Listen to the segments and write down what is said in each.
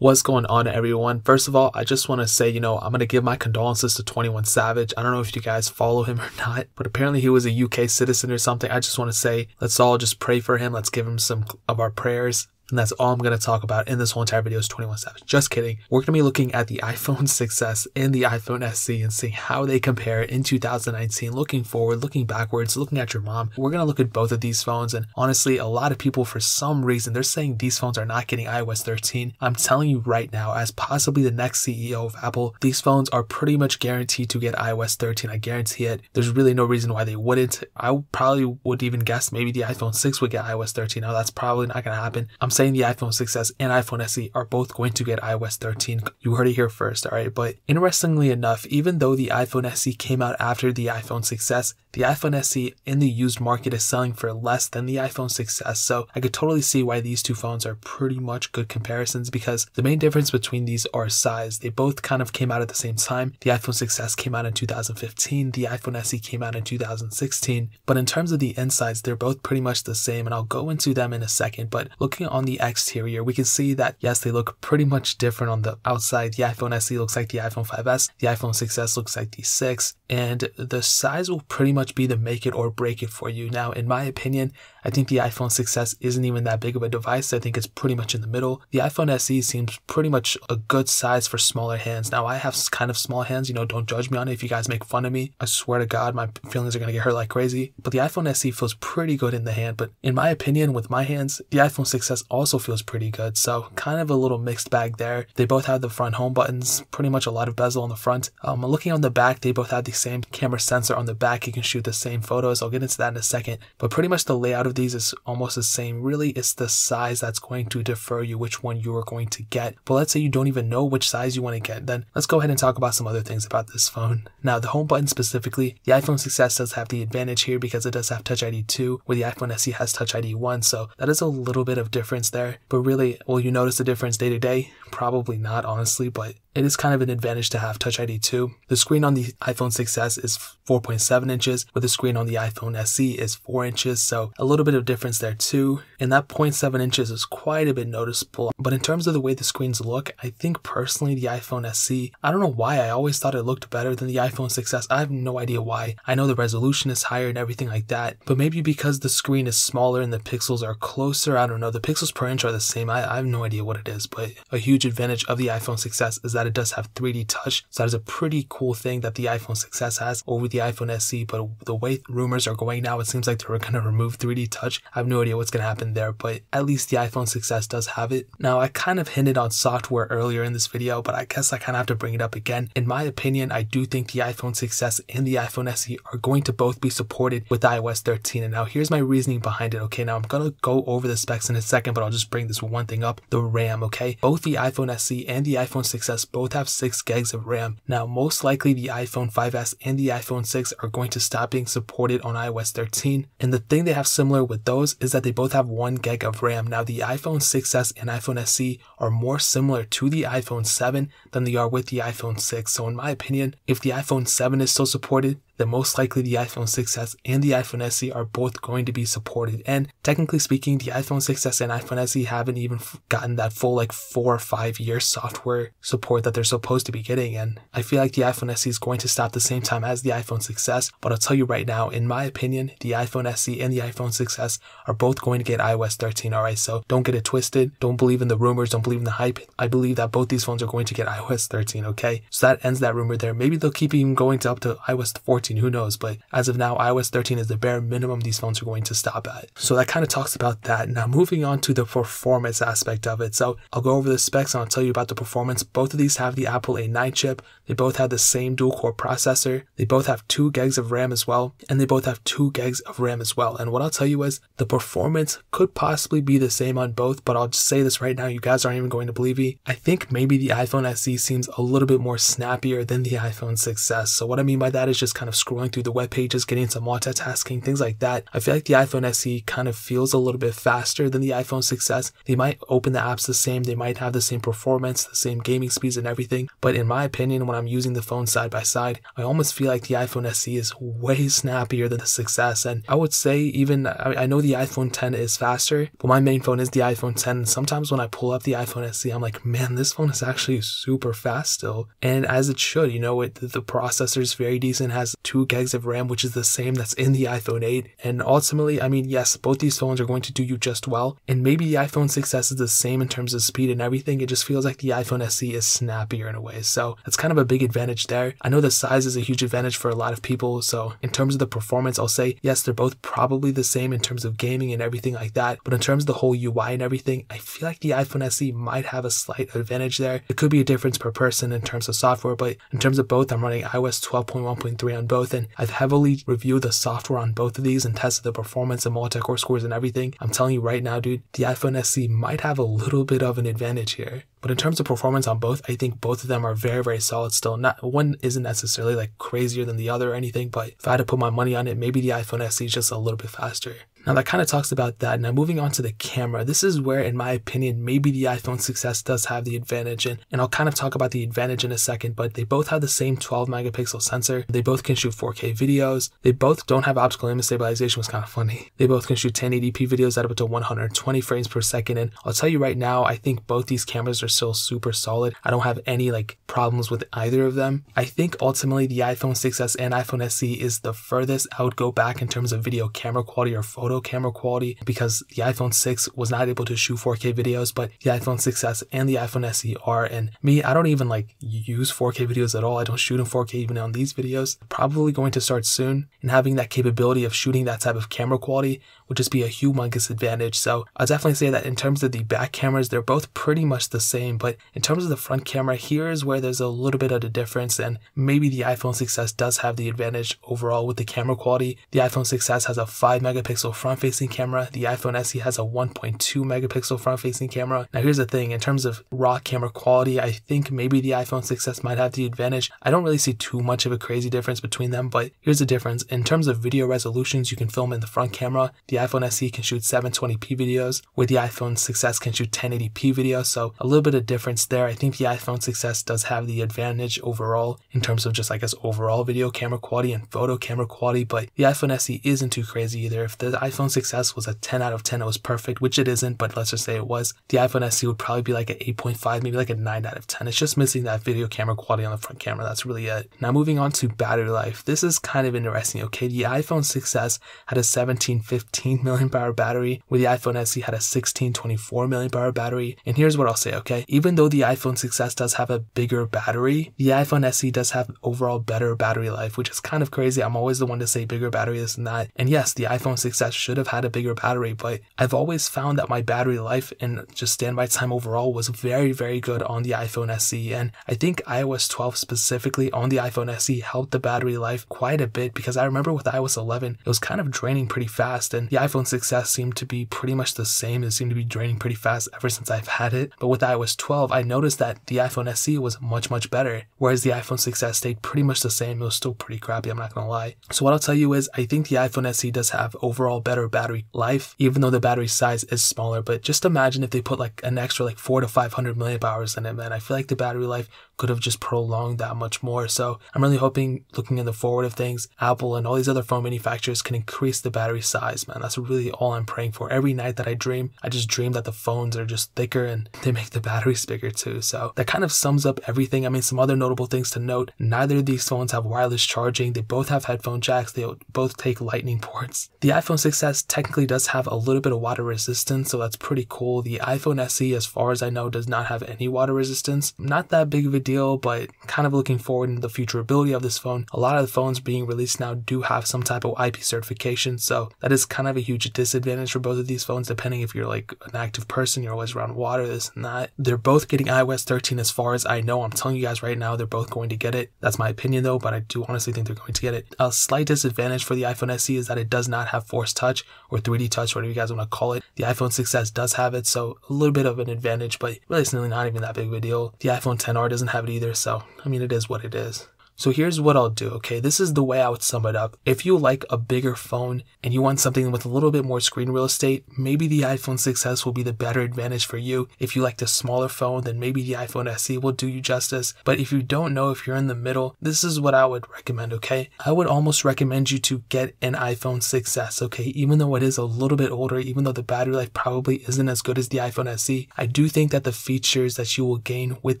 What's going on, everyone? First of all, I just want to say, I'm going to give my condolences to 21 Savage. I don't know if you guys follow him or not, but apparently he was a UK citizen or something. I just want to say, let's all just pray for him. Let's give him some of our prayers. And that's all I'm going to talk about in this whole entire video is 21 Savage. Just kidding. We're going to be looking at the iPhone 6s and the iPhone SE and seeing how they compare in 2019, looking forward, looking backwards, looking at your mom. We're going to look at both of these phones, and honestly, a lot of people, for some reason, they're saying these phones are not getting iOS 13. I'm telling you right now, as possibly the next CEO of Apple, these phones are pretty much guaranteed to get iOS 13. I guarantee it. There's really no reason why they wouldn't. I probably would even guess maybe the iPhone 6 would get iOS 13. Now, that's probably not going to happen. I'm saying the iPhone 6s and iPhone SE are both going to get iOS 13. You heard it here first, alright? But interestingly enough, even though the iPhone SE came out after the iPhone 6s, the iPhone SE in the used market is selling for less than the iPhone 6s, so I could totally see why these two phones are pretty much good comparisons, because the main difference between these are size. They both kind of came out at the same time. The iPhone 6s came out in 2015, the iPhone SE came out in 2016, but in terms of the insides, they're both pretty much the same, and I'll go into them in a second. But looking on the exterior, we can see that yes, they look pretty much different on the outside. The iPhone SE looks like the iPhone 5s, the iPhone 6s looks like the 6, and the size will pretty much be the make it or break it for you. Now, in my opinion, I think the iPhone 6s isn't even that big of a device. I think it's pretty much in the middle. The iPhone SE seems pretty much a good size for smaller hands. Now, I have kind of small hands, don't judge me on it if you guys make fun of me. I swear to God, my feelings are going to get hurt like crazy. But the iPhone SE feels pretty good in the hand. But in my opinion, with my hands, the iPhone 6s also feels pretty good. So kind of a little mixed bag there. They both have the front home buttons, pretty much a lot of bezel on the front. Looking on the back, they both have the same camera sensor on the back. You can shoot the same photos. I'll get into that in a second. But pretty much the layout of these is almost the same. Really, it's the size that's going to defer you which one you are going to get. But let's say you don't even know which size you want to get. Then let's go ahead and talk about some other things about this phone. Now, the home button specifically, the iPhone 6s does have the advantage here because it does have Touch ID 2, where the iPhone SE has Touch ID 1. So that is a little bit of difference there. But really, will you notice the difference day to day? Probably not, honestly, but it is kind of an advantage to have Touch ID 2. The screen on the iPhone 6s is 4.7 inches, where the screen on the iPhone SE is 4 inches, so a little bit of difference there too. And that 0.7 inches is quite a bit noticeable. But in terms of the way the screens look, I think personally the iPhone SE, I don't know why, I always thought it looked better than the iPhone 6s. I have no idea why. I know the resolution is higher and everything like that, but maybe because the screen is smaller and the pixels are closer, I don't know. The pixels per inch are the same. I have no idea what it is, but a huge advantage of the iPhone 6s is that it does have 3D touch, so that is a pretty cool thing that the iPhone 6s has over the iPhone SE. But the way rumors are going now, it seems like they're going to remove 3D touch. I have no idea what's going to happen there, but at least the iPhone 6s does have it. Now, I kind of hinted on software earlier in this video, but I guess I kind of have to bring it up again. In my opinion, I do think the iPhone 6s and the iPhone SE are going to both be supported with iOS 13. And now here's my reasoning behind it. Okay, now I'm going to go over the specs in a second, but I'll just bring this one thing up, the RAM. Okay, both the iPhone SE and the iPhone 6s both have 6 gigs of RAM. Now, most likely the iPhone 5s and the iPhone 6 are going to stop being supported on iOS 13. And the thing they have similar with those is that they both have 1 gig of RAM. Now, the iPhone 6s and iPhone SE are more similar to the iPhone 7 than they are with the iPhone 6. So in my opinion, if the iPhone 7 is still supported, then most likely the iPhone 6s and the iPhone SE are both going to be supported. And technically speaking, the iPhone 6s and iPhone SE haven't even gotten that full 4 or 5 year software support that they're supposed to be getting. And I feel like the iPhone SE is going to stop the same time as the iPhone 6s. But I'll tell you right now, in my opinion, the iPhone SE and the iPhone 6s are both going to get iOS 13. Alright, so don't get it twisted. Don't believe in the rumors. Don't believe in the hype. I believe that both these phones are going to get iOS 13. Okay, so that ends that rumor there. Maybe they'll keep even going up to iOS 14. Who knows? But as of now, iOS 13 is the bare minimum these phones are going to stop at. So that kind of talks about that. Now, moving on to the performance aspect of it. So I'll go over the specs and I'll tell you about the performance. Both of these have the Apple A9 chip. They both have the same dual-core processor. They both have 2 gigs of RAM as well. And they both have 2 gigs of RAM as well. And what I'll tell you is the performance could possibly be the same on both, but I'll just say this right now. You guys aren't even going to believe me. I think maybe the iPhone SE seems a little bit more snappier than the iPhone 6s. So what I mean by that is just kind of scrolling through the web pages, getting some multitasking, things like that. I feel like the iPhone SE kind of feels a little bit faster than the iPhone 6s. They might open the apps the same, they might have the same performance, the same gaming speeds and everything, but in my opinion, when I'm using the phone side by side, I almost feel like the iPhone SE is way snappier than the 6s. And I would say even, I know the iPhone 10 is faster, but my main phone is the iPhone 10. And sometimes when I pull up the iPhone SE, I'm like, man, this phone is actually super fast still. And as it should, the processor is very decent, has 2 gigs of RAM, which is the same that's in the iPhone 8. And ultimately, I mean, yes, both these phones are going to do you just well. And maybe the iPhone 6s is the same in terms of speed and everything. It just feels like the iPhone SE is snappier in a way. So that's kind of a big advantage there. I know the size is a huge advantage for a lot of people. So in terms of the performance, I'll say, yes, they're both probably the same in terms of gaming and everything like that. But in terms of the whole UI and everything, I feel like the iPhone SE might have a slight advantage there. It could be a difference per person in terms of software, but in terms of both, I'm running iOS 12.1.3 on both, and I've heavily reviewed the software on both of these and tested the performance and multi-core scores and everything. I'm telling you right now, dude, the iPhone SE might have a little bit of an advantage here. But in terms of performance on both, I think both of them are very, very solid still. Not one isn't necessarily like crazier than the other or anything, but if I had to put my money on it, maybe the iPhone SE is just a little bit faster. Now that kind of talks about that. Now moving on to the camera, this is where, in my opinion, maybe the iPhone 6s does have the advantage, and I'll kind of talk about the advantage in a second, but they both have the same 12 megapixel sensor. They both can shoot 4K videos. They both don't have optical image stabilization, was kind of funny. They both can shoot 1080p videos at up to 120 frames per second, and I'll tell you right now, I think both these cameras are still super solid. I don't have any problems with either of them. I think ultimately the iPhone 6s and iPhone SE is the furthest I would go back in terms of video camera quality or photo camera quality, because the iPhone 6 was not able to shoot 4K videos, but the iPhone 6s and the iPhone SE are. And me, I don't even use 4K videos at all. I don't shoot in 4K even on these videos. Probably going to start soon, and having that capability of shooting that type of camera quality would just be a humongous advantage. So I'll definitely say that in terms of the back cameras, they're both pretty much the same, but in terms of the front camera, here is where there's a little bit of a difference, and maybe the iPhone 6s does have the advantage overall with the camera quality. The iPhone 6s has a 5 megapixel front-facing camera. The iPhone SE has a 1.2 megapixel front-facing camera. Now here's the thing, in terms of raw camera quality, I think maybe the iPhone 6s might have the advantage. I don't really see too much of a crazy difference between them, but here's the difference. In terms of video resolutions, you can film in the front camera. The iPhone SE can shoot 720p videos, where the iPhone 6s can shoot 1080p videos, so a little bit of difference there. I think the iPhone 6s does have the advantage overall in terms of just, I guess, overall video camera quality and photo camera quality, but the iPhone SE isn't too crazy either. If the iPhone 6s was a 10 out of 10, it was perfect, which it isn't, but let's just say it was, the iPhone SE would probably be like an 8.5, maybe like a 9 out of 10. It's just missing that video camera quality on the front camera. That's really it. Now moving on to battery life. This is kind of interesting, okay? The iPhone 6s had a 1715 milliamp hour battery, where the iPhone SE had a 1624 milliamp hour battery. And here's what I'll say, okay? Even though the iPhone 6s does have a bigger battery, the iPhone SE does have overall better battery life, which is kind of crazy. I'm always the one to say bigger battery, this and that. And yes, the iPhone 6s should have had a bigger battery, but I've always found that my battery life and just standby time overall was very, very good on the iPhone SE. And I think iOS 12 specifically on the iPhone SE helped the battery life quite a bit, because I remember with iOS 11, it was kind of draining pretty fast, and the iPhone 6s seemed to be pretty much the same. It seemed to be draining pretty fast ever since I've had it. But with iOS 12, I noticed that the iPhone SE was much, much better, whereas the iPhone 6s stayed pretty much the same. It was still pretty crappy, I'm not gonna lie. So what I'll tell you is, I think the iPhone SE does have overall better battery life, even though the battery size is smaller. But just imagine if they put an extra 400 to 500 milliamp hours in it, man. I feel like the battery life could have just prolonged that much more. So I'm really hoping, looking in the forward of things, Apple and all these other phone manufacturers can increase the battery size, man. That's really all I'm praying for. Every night that I just dream that the phones are just thicker and they make the batteries bigger too. So that kind of sums up everything. I mean, some other notable things to note: neither of these phones have wireless charging. They both have headphone jacks. They both take lightning ports. The iPhone 6s technically does have a little bit of water resistance, so that's pretty cool. The iPhone SE, as far as I know, does not have any water resistance. Not that big of a deal, but kind of looking forward into the futurability of this phone. A lot of the phones being released now do have some type of IP certification, so that is kind of a huge disadvantage for both of these phones, depending if you're an active person, you're always around water, this and that. They're both getting iOS 13 as far as I know. I'm telling you guys right now, they're both going to get it. That's my opinion though, but I do honestly think they're going to get it. A slight disadvantage for the iPhone SE is that it does not have Force Touch or 3D Touch, whatever you guys want to call it. The iPhone 6s does have it, so a little bit of an advantage, but really it's really not even that big of a deal. The iPhone XR doesn't have it either, so I mean, it is what it is. So here's what I'll do, okay? This is the way I would sum it up. If you like a bigger phone and you want something with a little bit more screen real estate, maybe the iPhone 6s will be the better advantage for you. If you like the smaller phone, then maybe the iPhone SE will do you justice. But if you don't know, if you're in the middle, this is what I would recommend, okay? I would almost recommend you to get an iPhone 6s, okay? Even though it is a little bit older, even though the battery life probably isn't as good as the iPhone SE, I do think that the features that you will gain with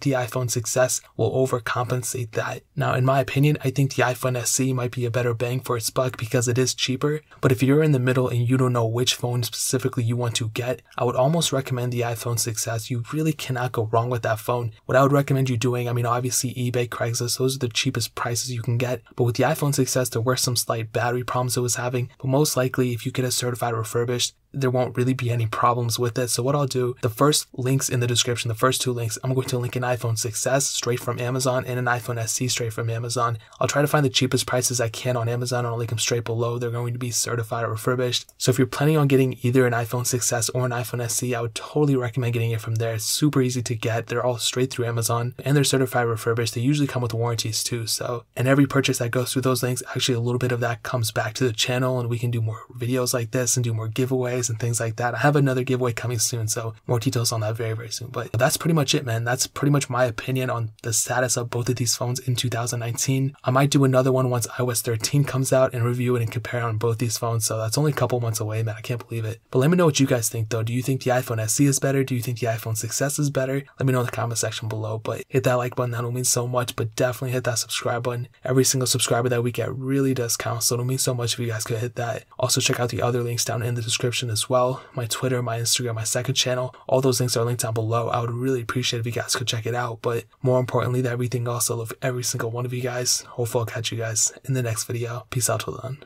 the iPhone 6s will overcompensate that. Now, in my opinion, I think the iPhone SE might be a better bang for its buck because it is cheaper. But if you're in the middle and you don't know which phone specifically you want to get, I would almost recommend the iPhone 6s. You really cannot go wrong with that phone. What I would recommend you doing, I mean, obviously eBay, Craigslist, those are the cheapest prices you can get. But with the iPhone 6s, there were some slight battery problems it was having. But most likely, if you get a certified refurbished, there won't really be any problems with it. So what I'll do, the first links in the description, the first 2 links, I'm going to link an iPhone 6s straight from Amazon and an iPhone SE straight from Amazon. I'll try to find the cheapest prices I can on Amazon. I'll link them straight below. They're going to be certified or refurbished. So if you're planning on getting either an iPhone 6s or an iPhone SE, I would totally recommend getting it from there. It's super easy to get. They're all straight through Amazon and they're certified refurbished. They usually come with warranties too. So, and every purchase that goes through those links, actually a little bit of that comes back to the channel and we can do more videos like this and do more giveaways and things like that. I have another giveaway coming soon, so more details on that very, very soon. But that's pretty much it, man. That's pretty much my opinion on the status of both of these phones in 2019. I might do another one once iOS 13 comes out and review it and compare on both these phones. So that's only a couple months away, man. I can't believe it. But let me know what you guys think, though. Do you think the iPhone SE is better? Do you think the iPhone 6s is better? Let me know in the comment section below. But hit that like button. That will mean so much. But definitely hit that subscribe button. Every single subscriber that we get really does count. So it'll mean so much if you guys could hit that. Also, check out the other links down in the description as well. My Twitter, my Instagram, my second channel, all those links are linked down below. I would really appreciate if you guys could check it out. But more importantly than everything else, I love every single one of you guys. Hopefully I'll catch you guys in the next video. Peace out till then.